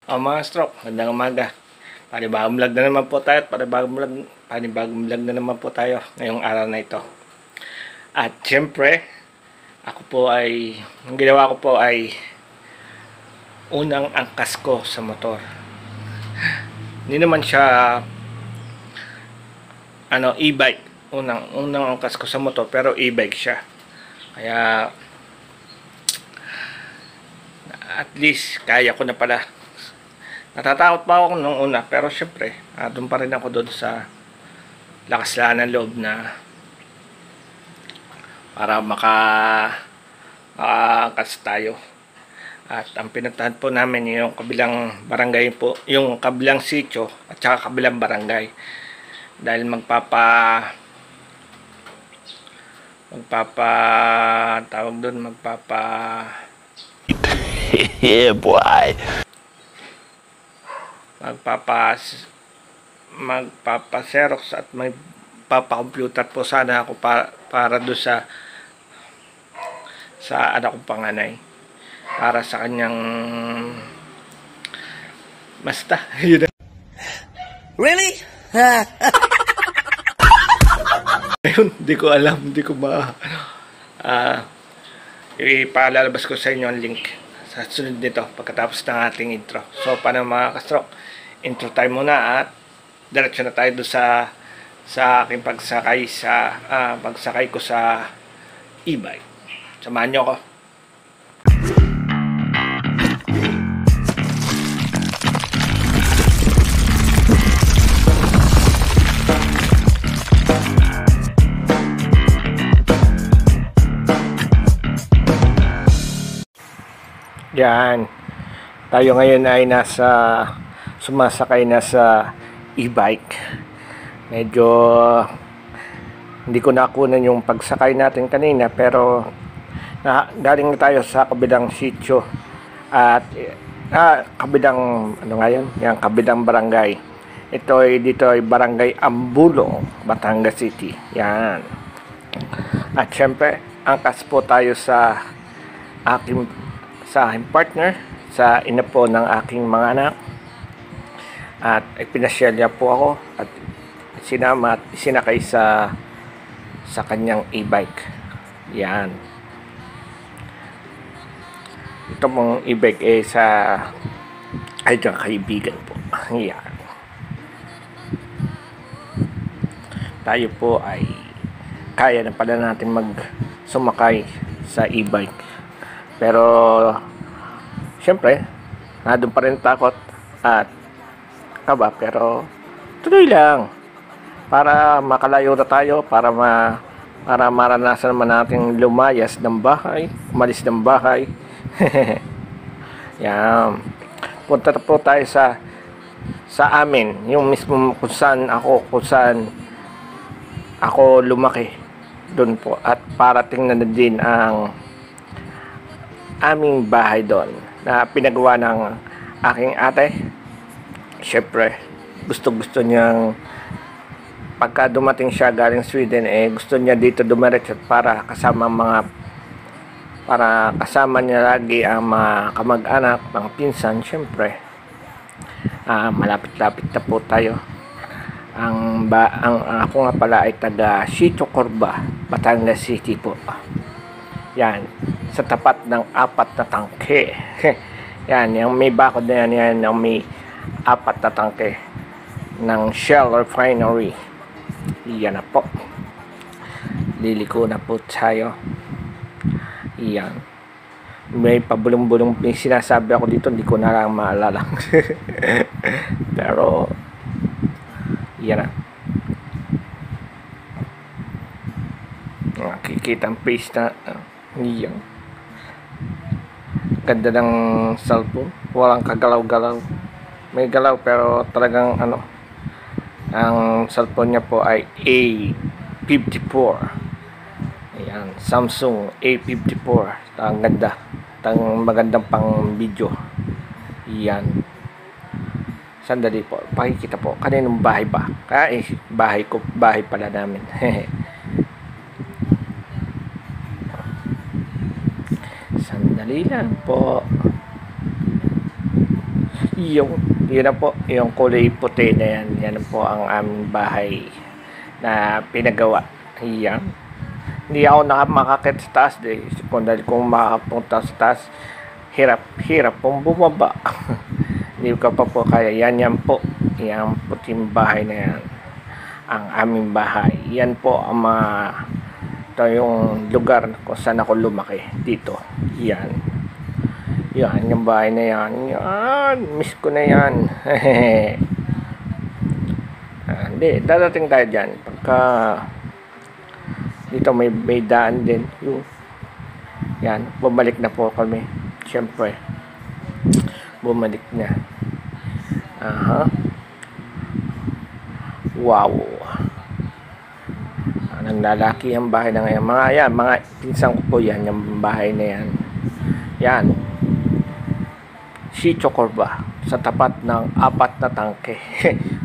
Mga stroke, magandang umaga. Panibagong vlog na naman po tayo at panibagong vlog na naman po tayo ngayong araw na ito. At syempre, ang ginawa ko po ay unang angkas ko sa motor. Hindi naman siya e-bike. Unang angkas ko sa motor pero e-bike siya. Kaya at least kaya ko na pala. Natatakot pa ako nung una, pero syempre, doon pa rin ako doon sa lakas lang ng loob na para makaangkas tayo. At ang pinuntahan po namin yung kabilang barangay po, yung kabilang sitio at saka kabilang barangay. Dahil Yeah, boy. Magpapa-xerox at magpapa-computer po sana ako para doon sa anak kong panganay, para sa kanyang basta yun. Really? Ayun, hindi ko alam, hindi ko ipalalabas ko sa inyo ang link sa sunod nito pagkatapos ng ating intro. So paano mga ka-stroke, intro time muna at diretso na tayo doon sa aking pagsakay ko sa e-bike. Samahan nyo ako. Yan. Tayo ngayon ay sumasakay na sa e-bike. Medyo hindi ko nakunan yung pagsakay natin kanina, pero galing na tayo sa kabilang sitio at kabilang yung kabilang barangay. Dito ay Barangay Ambulo, Batangas City. Yan. At syempre, angkas po tayo sa aking partner, sa ina po ng aking mga anak, at ipinasyal niya po ako at sinama at sinakay sa kanyang e-bike. Yan. Ito mong e-bike ay kaibigan po. Yan. Tayo po ay kaya na pala natin sumakay sa e-bike. Pero syempre, nandun pa rin takot at kaba, pero tuloy lang para makalayo na tayo, para maranasan naman natin lumayas ng bahay, umalis ng bahay. Yan. Punta po tayo sa amin, yung mismo kung saan ako lumaki, doon po, at para tingnan na din ang aming bahay doon na pinagawa ng aking ate. Syempre, gusto niyang pagka dumating siya galing Sweden, gusto niya dito dumiretso para kasama niya lagi ang mga kamag-anak, mga pinsan. Syempre, malapit-lapit na po tayo. Ako nga pala ay taga Sitio Corba, Batangas City po. Yan, sa tapat ng 4 na tangke. Yan, yung may bakod na yan, yung may 4 na tangke ng Shell Refinery. Yan na po. Liliko na po tayo. Yan. May pabulong-bulong sinasabi ako dito, hindi ko na lang maalala. Pero yan na. Nakikita ang face na yan. Ganda ng cellphone, walang kagalaw-galaw. May galaw pero talagang ang cellphone niya po ay A54. Ayan, Samsung A54. Ang ganda, magandang pang video. Yan. Sandali po, pakikita po kaninong bahay ba? Bahay pala namin. Sandali lang po. Yun na po, yung kulay puti na yan. Yan po ang aming bahay na pinagawa. Yan. Hindi ako makakit sa taas kung makapunta sa taas, hirap pong bumaba. Hindi ka pa po kaya. Yan po. Yan puting bahay na yan. Ang aming bahay. Yan po ang ito yung lugar kung saan ako lumaki. Dito. Yan. Yan, yung bahay na yan. Yan, miss ko na yan. Hindi, dadating tayo dyan. Pagka dito may daan din. Yan, bumalik na po kami. Siyempre, bumalik na. Aha. Wow. Naglalaki ang bahay na ngayon. Mga pinsang ko po yan, yung bahay na yan. Yan. Sitio Corba, sa tapat ng 4 na tangke.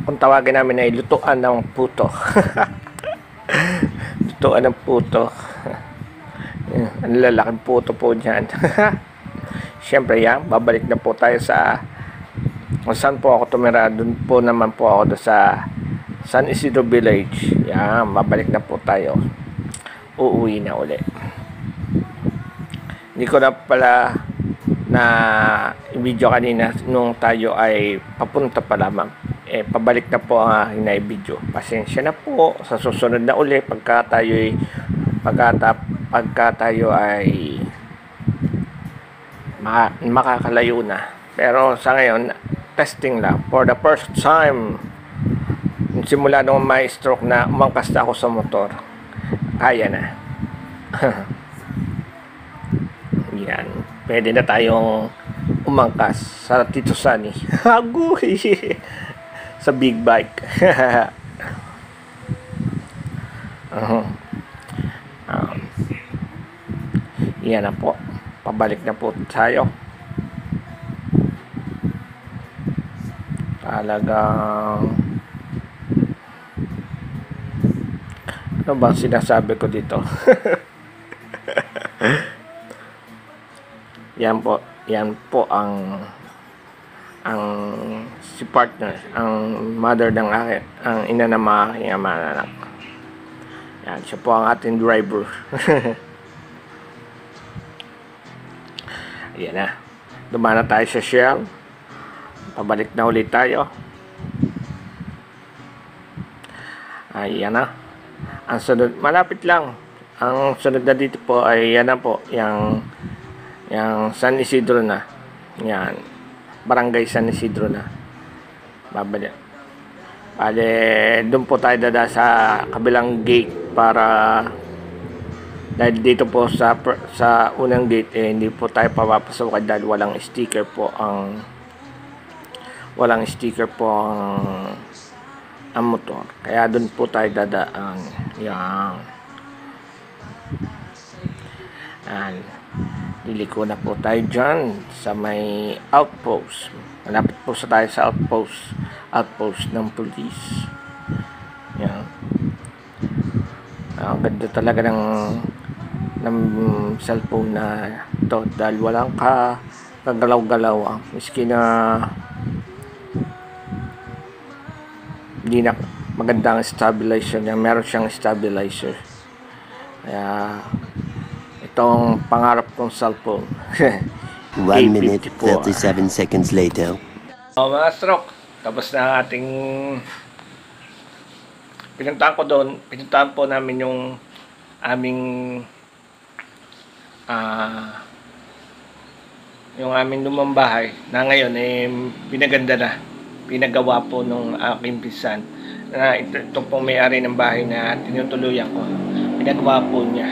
Kung tawagin namin ay lutuan ng puto. Lutuan ng puto. Ang lalaking puto po dyan. Siyempre yan, babalik na po tayo sa kung saan po ako tumira. Doon po naman po ako sa San Isidro Village. Yan, babalik na po tayo. Uuwi na uli. Hindi ko na pala na video kanina nung tayo ay papunta pa lamang. Pabalik na po ang aking na-video. Pasensya na po sa susunod na uli pagka tayo ay makakalayo na. Pero sa ngayon, testing lang. For the first time, simula nung may stroke na umangkas na ako sa motor, kaya na. Yan. Pwede na tayong umangkas sa Tito Sunny. Agoy! Sa big bike. Yan na po. Pabalik na po tayo. Talagang ano bang sinasabi ko dito? Yan po ang si partner, ang mother ng akin, ang ina ng mga aking anak. Yan, siya po ang ating driver. Ayan na. Dumaan na tayo sa Shell. Pabalik na ulit tayo. Ayan na. Ang sunod, malapit lang. Ang sunod na dito po ay yan na po, yung San Isidro na. Yan. Barangay San Isidro na. Babalik. Bale, doon po tayo dada sa kabilang gate para dahil dito po sa unang gate hindi po tayo papapasok dahil walang sticker po ang motor. Kaya doon po tayo dadaan. Yan. And liliko na po tayo dyan sa may outpost. Malapit po tayo sa outpost ng police. Yan. Ang ganda talaga ng cellphone na ito dahil walang kagalaw-galaw. Miski na hindi na maganda ang stabilizer niya. Meron siyang stabilizer. Kaya itong pangarap kong cellphone. 1 minute 37 seconds later. Mga stroke, tapos na ang ating pinuntahan ko doon. Pinuntahan po namin yung aming lumang bahay na ngayon pinaganda na, pinagawa po nung aking pinsan na ito pong may-ari ng bahay na tinutuluyan ko. Pinagawa po niya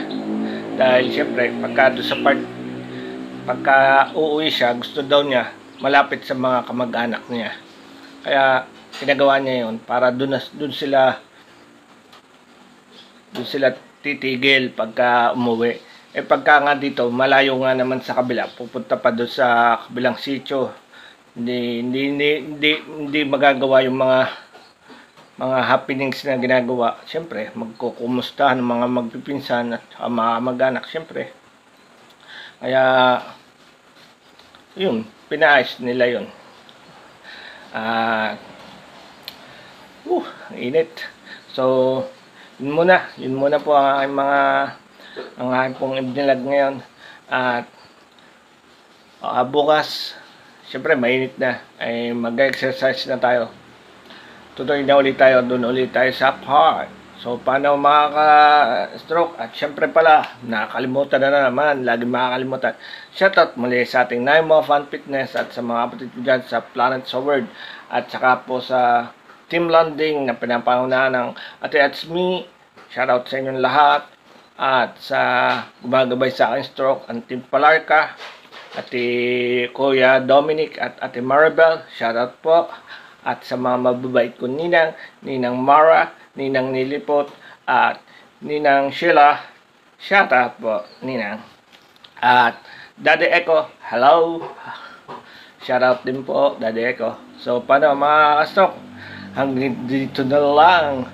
dahil syempre pagka uuwi siya, gusto daw niya malapit sa mga kamag-anak niya, kaya pinagawa niya yun para doon sila titigil pagka umuwi. Pagka nga dito, malayo nga naman sa kabila, pupunta pa doon sa kabilang sitio. Hindi magagawa yung mga happenings na ginagawa. Siyempre, magkukumustahan ng mga magpipinsan at mga mag-anak, siyempre. Kaya, yun, pinaayos nila yun. At ang init. So, yun muna po ang aking pong ibnilag ngayon. At bukas, syempre mainit na, ay mag-exercise na tayo. Tuloy na ulit tayo, doon ulit tayo sa park. So, paano makaka-stroke? At syempre pala, nakakalimutan na naman, lagi makakalimutan. Shoutout muli sa ating Naimo Fun Fitness at sa mga kapatid ko dyan sa Planet Soward. At saka po sa Team Landing na pinapangunahan ng Ate Atsmi. Shoutout sa inyong lahat. At sa gumagabay sa aking stroke, ang Team Palarca, Ate Kuya Dominic at Ate Maribel. Shoutout po. At sa mga mababait ko Ninang Mara, Ninang Nilipot, at Ninang Sheila. Shoutout po, Ninang. At Daddy Echo, hello. Shoutout din po, Daddy Echo. So, paano mga kastok? Hanggang dito na lang.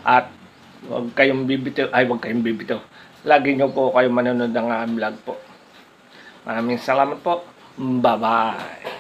At huwag kayong bibitaw. Lagi nyo po kayo manonood ng vlog po. Maraming salamat po. Bye-bye.